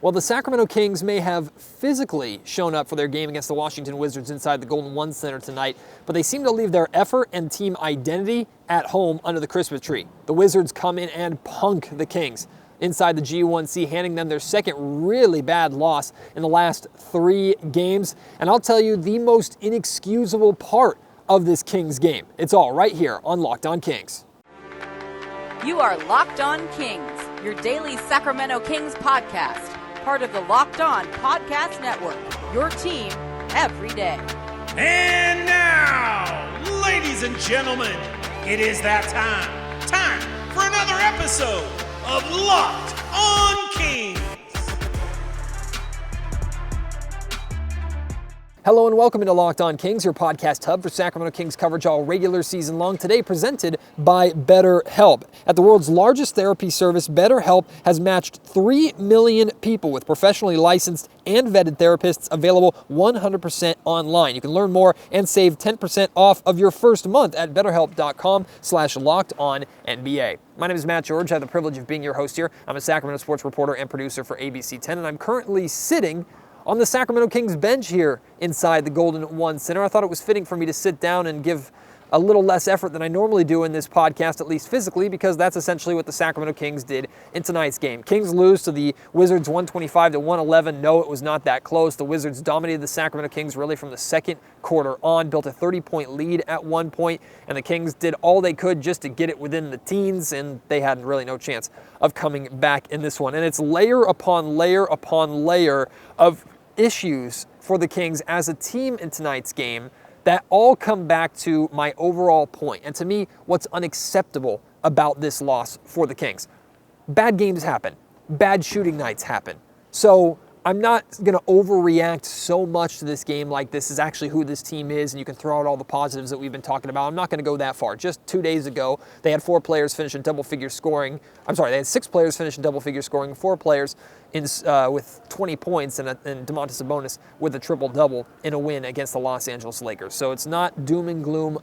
Well, the Sacramento Kings may have physically shown up for their game against the Washington Wizards inside the Golden One Center tonight, but they seem to leave their effort and team identity at home under the Christmas tree. The Wizards come in and punk the Kings inside the G1C, handing them their second really bad loss in the last 3 games. And I'll tell you the most inexcusable part of this Kings game. It's all right here on Locked On Kings. You are Locked On Kings, your daily Sacramento Kings podcast. Part of the Locked On Podcast Network, your team every day. And now, ladies and gentlemen, it is that time. Time for another episode of Locked On Kings. Hello and welcome into Locked On Kings, your podcast hub for Sacramento Kings coverage all regular season long. Today presented by BetterHelp. At the world's largest therapy service, BetterHelp has matched 3 million people with professionally licensed and vetted therapists, available 100% online. You can learn more and save 10% off of your first month at betterhelp.com/lockedonnba. My name is Matt George. I have the privilege of being your host here. I'm a Sacramento sports reporter and producer for ABC 10, and I'm currently sitting on the Sacramento Kings bench here inside the Golden One Center. I thought it was fitting for me to sit down and give a little less effort than I normally do in this podcast, at least physically, because that's essentially what the Sacramento Kings did in tonight's game. Kings lose to the Wizards 125-111. No, it was not that close. The Wizards dominated the Sacramento Kings really from the second quarter on, built a 30-point lead at one point, and the Kings did all they could just to get it within the teens, and they had really no chance of coming back in this one. And it's layer upon layer upon layer of issues for the Kings as a team in tonight's game that all come back to my overall point. And to me, what's unacceptable about this loss for the Kings. Bad games happen. Bad shooting nights happen. So I'm not going to overreact so much to this game like this is actually who this team is and you can throw out all the positives that we've been talking about. I'm not going to go that far. Just 2 days ago, they had 4 players finish in double-figure scoring. They had 6 players finish in double-figure scoring, 4 players with 20 points, and Domantas Sabonis with a triple-double in a win against the Los Angeles Lakers. So it's not doom and gloom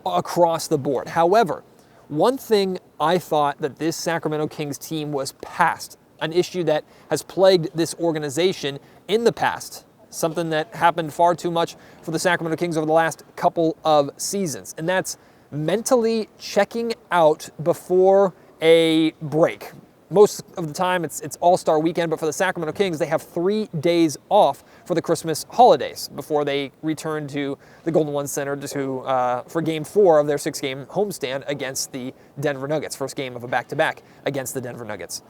across the board. However, one thing I thought that this Sacramento Kings team was past, an issue that has plagued this organization in the past, something that happened far too much for the Sacramento Kings over the last couple of seasons, and that's mentally checking out before a break. Most of the time, it's All-Star weekend, but for the Sacramento Kings, they have 3 days off for the Christmas holidays before they return to the Golden One Center for Game 4 of their 6-game homestand against the Denver Nuggets, first game of a back-to-back against the Denver Nuggets.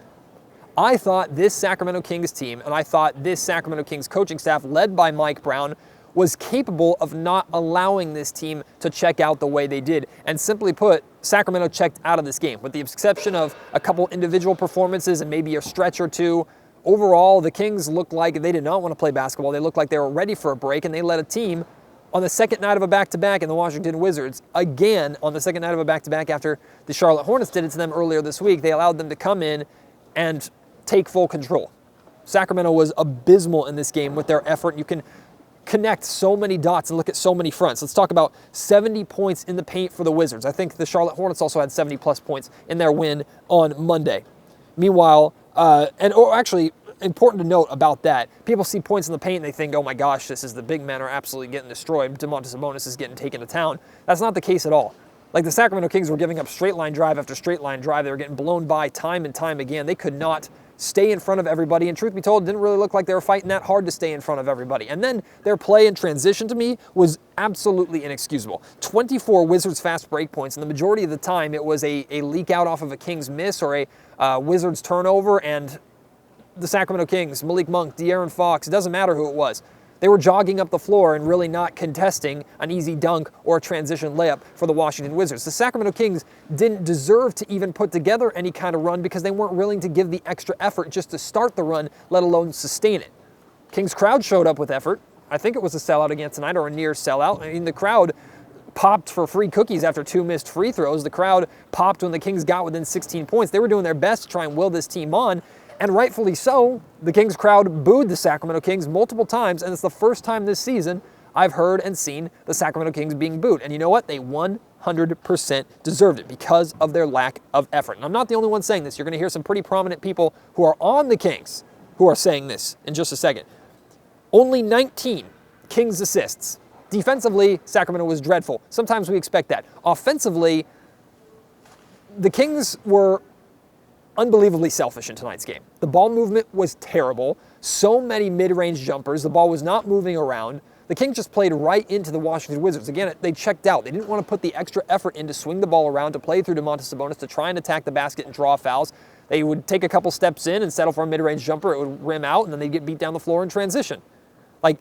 I thought this Sacramento Kings team, and I thought this Sacramento Kings coaching staff, led by Mike Brown, was capable of not allowing this team to check out the way they did. And simply put, Sacramento checked out of this game. With the exception of a couple individual performances and maybe a stretch or two, overall, the Kings looked like they did not want to play basketball. They looked like they were ready for a break, and they led a team on the second night of a back-to-back in the Washington Wizards, again on the second night of a back-to-back after the Charlotte Hornets did it to them earlier this week. They allowed them to come in and take full control. Sacramento was abysmal in this game with their effort. You can connect so many dots and look at so many fronts. Let's talk about 70 points in the paint for the Wizards. I think the Charlotte Hornets also had 70-plus points in their win on Monday. Meanwhile, actually, important to note about that, people see points in the paint and they think, oh my gosh, the big men are absolutely getting destroyed. Domantas Sabonis is getting taken to town. That's not the case at all. Like the Sacramento Kings were giving up straight line drive after straight line drive. They were getting blown by time and time again. They could not stay in front of everybody, and truth be told, it didn't really look like they were fighting that hard to stay in front of everybody. And then their play in transition to me was absolutely inexcusable. 24 Wizards fast break points, and the majority of the time it was a leak out off of a Kings miss or a Wizards turnover, and the Sacramento Kings, Malik Monk, De'Aaron Fox, it doesn't matter who it was. They were jogging up the floor and really not contesting an easy dunk or a transition layup for the Washington Wizards. The Sacramento Kings didn't deserve to even put together any kind of run because they weren't willing to give the extra effort just to start the run, let alone sustain it. Kings crowd showed up with effort. I think it was a sellout again tonight or a near sellout. I mean, the crowd popped for free cookies after 2 missed free throws. The crowd popped when the Kings got within 16 points. They were doing their best to try and will this team on. And rightfully so, the Kings crowd booed the Sacramento Kings multiple times, and it's the first time this season I've heard and seen the Sacramento Kings being booed. And you know what? They 100% deserved it because of their lack of effort. And I'm not the only one saying this. You're going to hear some pretty prominent people who are on the Kings who who are saying this in just a second. Only 19 Kings assists. Defensively, Sacramento was dreadful. Sometimes we expect that. Offensively, the Kings were unbelievably selfish in tonight's game. The ball movement was terrible. So many mid-range jumpers. The ball was not moving around. The Kings just played right into the Washington Wizards. Again, they checked out. They didn't want to put the extra effort in to swing the ball around, to play through Domantas Sabonis, to try and attack the basket and draw fouls. They would take a couple steps in and settle for a mid-range jumper. It would rim out, and then they'd get beat down the floor in transition. Like,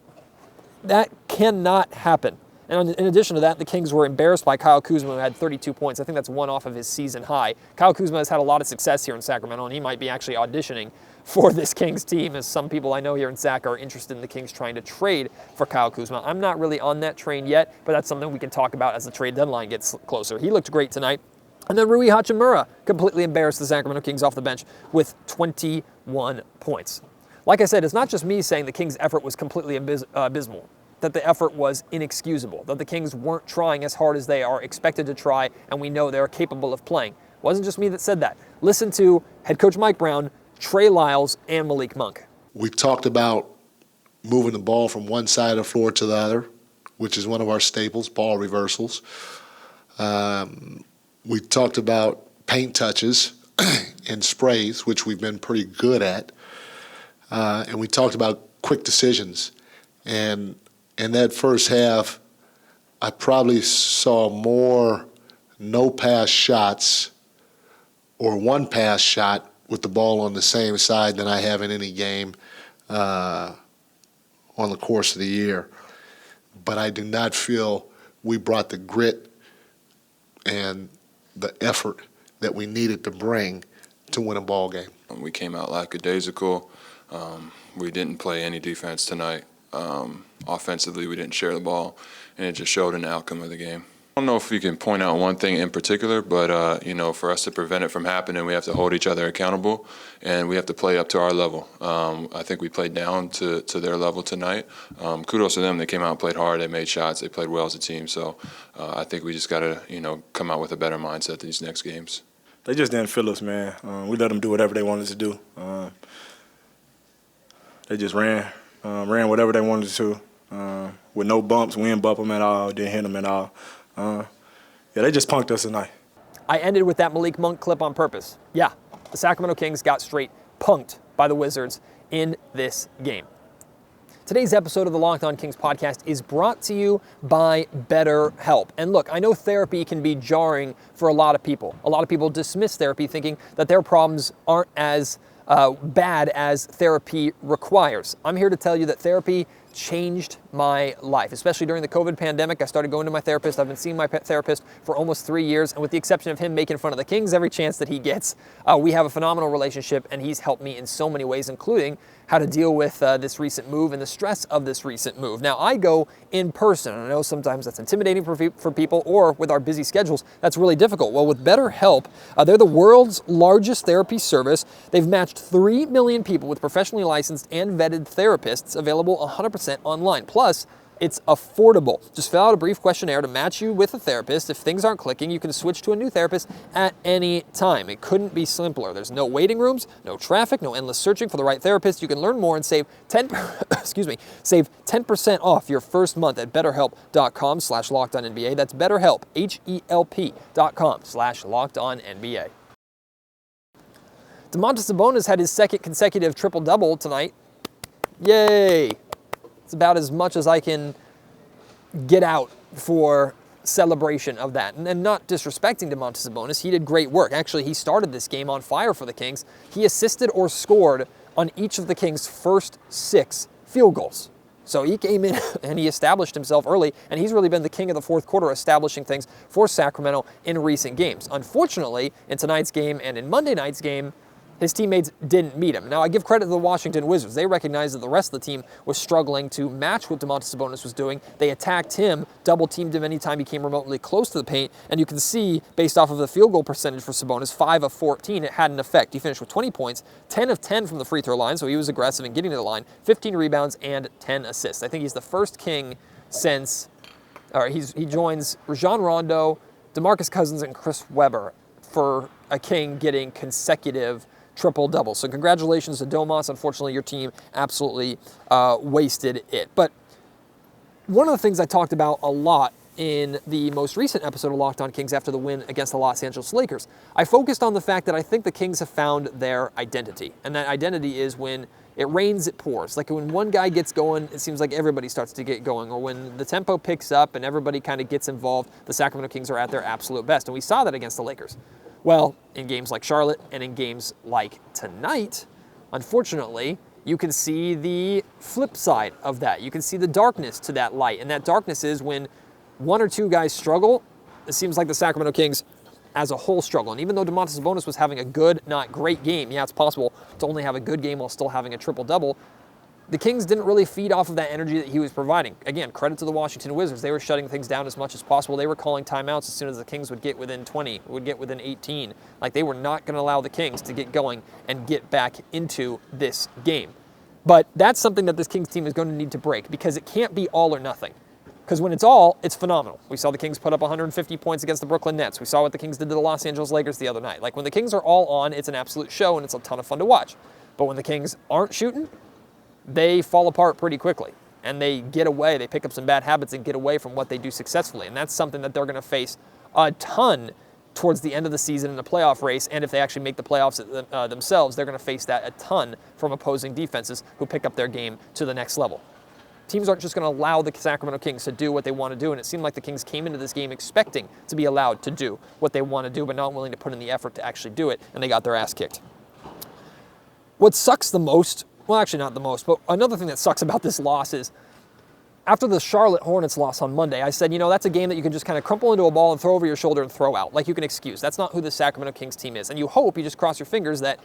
that cannot happen. And in addition to that, the Kings were embarrassed by Kyle Kuzma, who had 32 points. I think that's one off of his season high. Kyle Kuzma has had a lot of success here in Sacramento, and he might be actually auditioning for this Kings team, as some people I know here in Sac are interested in the Kings trying to trade for Kyle Kuzma. I'm not really on that train yet, but that's something we can talk about as the trade deadline gets closer. He looked great tonight. And then Rui Hachimura completely embarrassed the Sacramento Kings off the bench with 21 points. Like I said, it's not just me saying the Kings' effort was completely abysmal, that the effort was inexcusable, that the Kings weren't trying as hard as they are expected to try, and we know they're capable of playing. It wasn't just me that said that. Listen to head coach Mike Brown, Trey Lyles, and Malik Monk. We talked about moving the ball from one side of the floor to the other, which is one of our staples, ball reversals. We talked about paint touches and sprays, which we've been pretty good at. And we talked about quick decisions. And in that first half, I probably saw more no-pass shots or one-pass shot with the ball on the same side than I have in any game on the course of the year. But I do not feel we brought the grit and the effort that we needed to bring to win a ball game. We came out lackadaisical. We didn't play any defense tonight. Offensively, we didn't share the ball, and it just showed in the outcome of the game. I don't know if we can point out one thing in particular, but, for us to prevent it from happening, we have to hold each other accountable, and we have to play up to our level. I think we played down to their level tonight. Kudos to them. They came out and played hard. They made shots. They played well as a team. So I think we just got to, come out with a better mindset these next games. They just didn't feel us, man. We let them do whatever they wanted to do. They just ran whatever they wanted to. With no bumps, we didn't bump them at all, didn't hit them at all. They just punked us tonight. I ended with that Malik Monk clip on purpose. Yeah, the Sacramento Kings got straight punked by the Wizards in this game. Today's episode of the Locked On Kings podcast is brought to you by BetterHelp. And look, I know therapy can be jarring for a lot of people. A lot of people dismiss therapy thinking that their problems aren't as bad as therapy requires. I'm here to tell you that therapy changed my life, especially during the COVID pandemic. I started going to my therapist. I've been seeing my therapist for almost 3 years, and with the exception of him making fun of the Kings every chance that he gets, we have a phenomenal relationship, and he's helped me in so many ways, including how to deal with this recent move and the stress of this recent move. Now, I go in person, and I know sometimes that's intimidating for people, or with our busy schedules, that's really difficult. Well, with BetterHelp, they're the world's largest therapy service. They've matched 3 million people with professionally licensed and vetted therapists, available 100% online. Plus, it's affordable. Just fill out a brief questionnaire to match you with a therapist. If things aren't clicking, you can switch to a new therapist at any time. It couldn't be simpler. There's no waiting rooms, no traffic, no endless searching for the right therapist. You can learn more and save 10% off your first month at betterhelp.com/lockedonnba. That's BetterHelp, HELP.com/lockedonnba. Domantas Sabonis had his second consecutive triple-double tonight. Yay! It's about as much as I can get out for celebration of that. And not disrespecting Domantas Sabonis, he did great work. Actually, he started this game on fire for the Kings. He assisted or scored on each of the Kings' first 6 field goals. So he came in and he established himself early, and he's really been the king of the fourth quarter, establishing things for Sacramento in recent games. Unfortunately, in tonight's game and in Monday night's game, his teammates didn't meet him. Now, I give credit to the Washington Wizards. They recognized that the rest of the team was struggling to match what Domantas Sabonis was doing. They attacked him, double-teamed him anytime he came remotely close to the paint, and you can see, based off of the field goal percentage for Sabonis, 5 of 14, it had an effect. He finished with 20 points, 10 of 10 from the free throw line, so he was aggressive in getting to the line, 15 rebounds, and 10 assists. I think he's the first King since, he joins Rajon Rondo, DeMarcus Cousins, and Chris Webber for a King getting consecutive triple-double. So congratulations to Domas. Unfortunately, your team absolutely wasted it. But one of the things I talked about a lot in the most recent episode of Locked On Kings after the win against the Los Angeles Lakers, I focused on the fact that I think the Kings have found their identity. And that identity is when it rains, it pours. Like when one guy gets going, it seems like everybody starts to get going. Or when the tempo picks up and everybody kind of gets involved, the Sacramento Kings are at their absolute best. And we saw that against the Lakers. Well, in games like Charlotte and in games like tonight, unfortunately, you can see the flip side of that. You can see the darkness to that light. And that darkness is when one or two guys struggle, it seems like the Sacramento Kings as a whole struggle. And even though Domantas Sabonis was having a good, not great game, yeah, it's possible to only have a good game while still having a triple-double, the Kings didn't really feed off of that energy that he was providing. Again, credit to the Washington Wizards. They were shutting things down as much as possible. They were calling timeouts as soon as the Kings would get within 20, would get within 18. Like, they were not going to allow the Kings to get going and get back into this game. But that's something that this Kings team is going to need to break, because it can't be all or nothing. Because when it's all, it's phenomenal. We saw the Kings put up 150 points against the Brooklyn Nets. We saw what the Kings did to the Los Angeles Lakers the other night. Like, when the Kings are all on, it's an absolute show and it's a ton of fun to watch. But when the Kings aren't shooting, they fall apart pretty quickly. And they get away, they pick up some bad habits and get away from what they do successfully. And that's something that they're going to face a ton towards the end of the season in the playoff race. And if they actually make the playoffs themselves, they're going to face that a ton from opposing defenses who pick up their game to the next level. Teams aren't just going to allow the Sacramento Kings to do what they want to do, and it seemed like the Kings came into this game expecting to be allowed to do what they want to do, but not willing to put in the effort to actually do it, and they got their ass kicked. What sucks the most, well, actually not the most, but another thing that sucks about this loss is after the Charlotte Hornets loss on Monday, I said, you know, that's a game that you can just kind of crumple into a ball and throw over your shoulder and throw out, like you can excuse. That's not who the Sacramento Kings team is, and you hope, you just cross your fingers that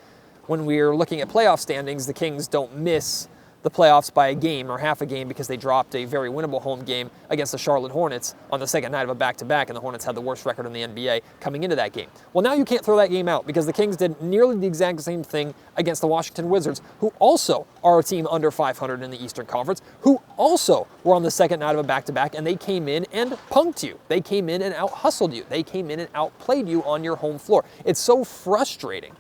when we're looking at playoff standings, the Kings don't miss the playoffs by a game or half a game because they dropped a very winnable home game against the Charlotte Hornets on the second night of a back-to-back, and the Hornets had the worst record in the NBA coming into that game. Well, now you can't throw that game out because the Kings did nearly the exact same thing against the Washington Wizards, who also are a team under 500 in the Eastern Conference, who also were on the second night of a back-to-back, and they came in and punked you. They came in and out-hustled you. They came in and outplayed you on your home floor. It's so frustrating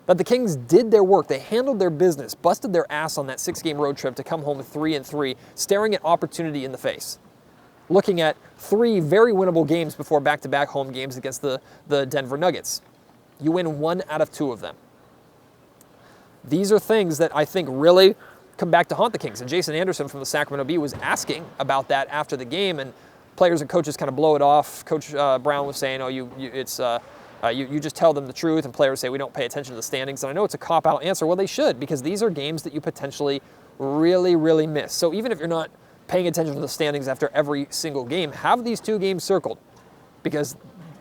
that the Kings did their work. They handled their business, busted their ass on that 6-game road trip to come home 3-3, staring at opportunity in the face. Looking at 3 very winnable games before back-to-back home games against the Denver Nuggets. You win 1 out of 2 of them. These are things that I think really come back to haunt the Kings. And Jason Anderson from the Sacramento Bee was asking about that after the game, and players and coaches kind of blow it off. Coach Brown was saying, you just tell them the truth, and players say we don't pay attention to the standings. And I know it's a cop-out answer. Well, they should, because these are games that you potentially really, really miss. So even if you're not paying attention to the standings after every single game, have these 2 games circled, because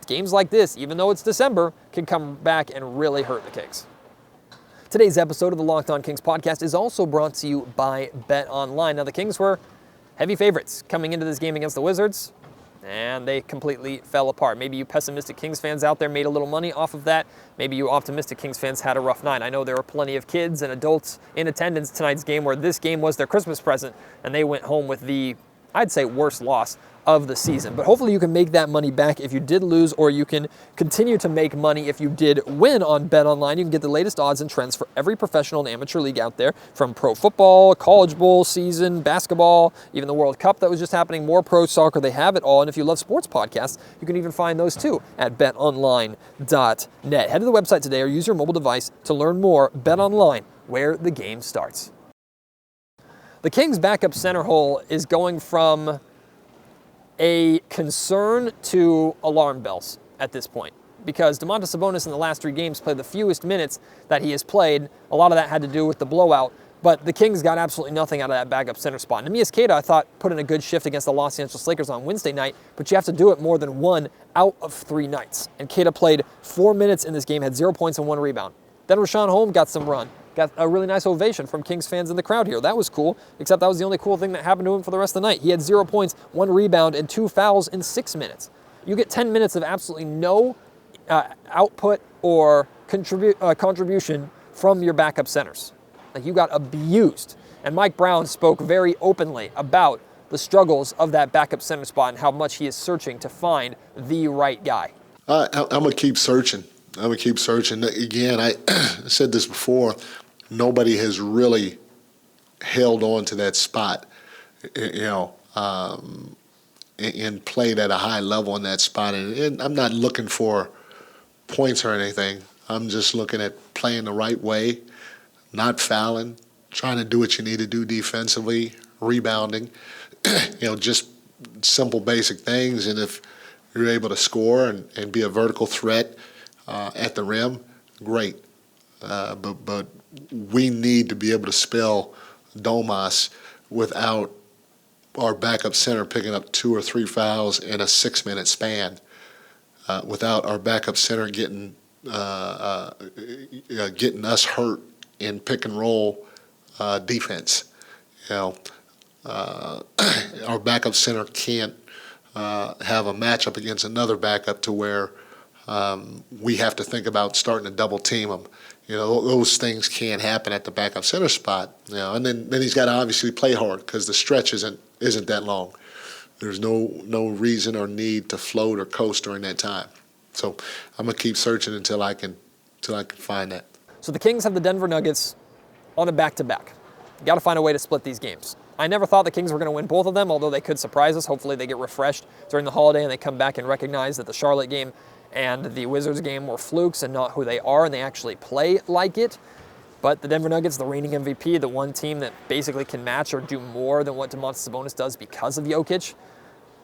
games like this, even though it's December, can come back and really hurt the Kings. Today's episode of the Locked On Kings podcast is also brought to you by BetOnline. Now, the Kings were heavy favorites coming into this game against the Wizards, and they completely fell apart. Maybe you pessimistic Kings fans out there made a little money off of that. Maybe you optimistic Kings fans had a rough night. I know there were plenty of kids and adults in attendance tonight's game where this game was their Christmas present, and they went home with the, I'd say, worst loss of the season. But hopefully you can make that money back if you did lose, or you can continue to make money if you did win on BetOnline. You can get the latest odds and trends for every professional and amateur league out there, from pro football, college bowl season, basketball, even the World Cup that was just happening, more pro soccer. They have it all. And if you love sports podcasts, you can even find those too at betonline.net. Head to the website today or use your mobile device to learn more. BetOnline, where the game starts. The Kings' backup center hole is going from a concern to alarm bells at this point, because Domantas Sabonis in the last 3 games played the fewest minutes that he has played. A lot of that had to do with the blowout, but the Kings got absolutely nothing out of that backup center spot. Neemias Queta, I thought, put in a good shift against the Los Angeles Lakers on Wednesday night, but you have to do it more than 1 out of 3 nights. And Queta played 4 minutes in this game, had 0 points and 1 rebound. Then Rashawn Holmes got some run. Got a really nice ovation from Kings fans in the crowd here. That was cool, except that was the only cool thing that happened to him for the rest of the night. He had 0 points, 1 rebound, and 2 fouls in 6 minutes. You get 10 minutes of absolutely no output or contribution from your backup centers. Like, you got abused. And Mike Brown spoke very openly about the struggles of that backup center spot and how much he is searching to find the right guy. I'm going to keep searching. I'm gonna keep searching. Again, I said this before. Nobody has really held on to that spot, and played at a high level in that spot. And I'm not looking for points or anything. I'm just looking at playing the right way, not fouling, trying to do what you need to do defensively, rebounding, just simple basic things. And if you're able to score and be a vertical threat at the rim, great. But we need to be able to spell Domas without our backup center picking up 2 or 3 fouls in a 6-minute span, without our backup center getting us hurt in pick and roll defense. Our backup center can't have a matchup against another backup to where we have to think about starting to double team them. Those things can't happen at the backup center spot. And then he's got to obviously play hard because the stretch isn't that long. There's no reason or need to float or coast during that time. So I'm gonna keep searching until I can find that. So the Kings have the Denver Nuggets on a back-to-back. You got to find a way to split these games. I never thought the Kings were going to win both of them, although they could surprise us. Hopefully they get refreshed during the holiday and they come back and recognize that the Charlotte game and the Wizards game were flukes and not who they are, and they actually play like it. But the Denver Nuggets, the reigning MVP, the one team that basically can match or do more than what Domantas Sabonis does because of Jokic.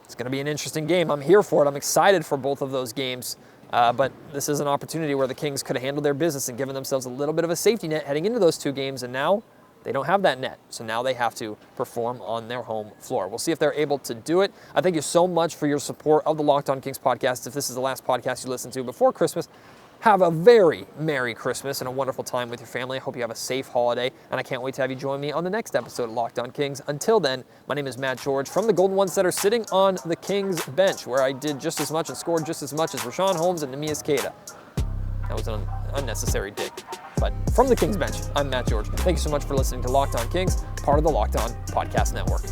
It's going to be an interesting game. I'm here for it. I'm excited for both of those games. But this is an opportunity where the Kings could have handled their business and given themselves a little bit of a safety net heading into those 2 games, and now they don't have that net. So now they have to perform on their home floor. We'll see if they're able to do it. I thank you so much for your support of the Locked On Kings podcast. If this is the last podcast you listen to before Christmas, have a very Merry Christmas and a wonderful time with your family. I hope you have a safe holiday, and I can't wait to have you join me on the next episode of Locked On Kings. Until then, my name is Matt George from the Golden One Setter, sitting on the Kings bench, where I did just as much and scored just as much as Rashawn Holmes and Neemias Queta. That was an unnecessary dig. But from the Kings bench, I'm Matt George. Thank you so much for listening to Locked On Kings, part of the Locked On Podcast Network.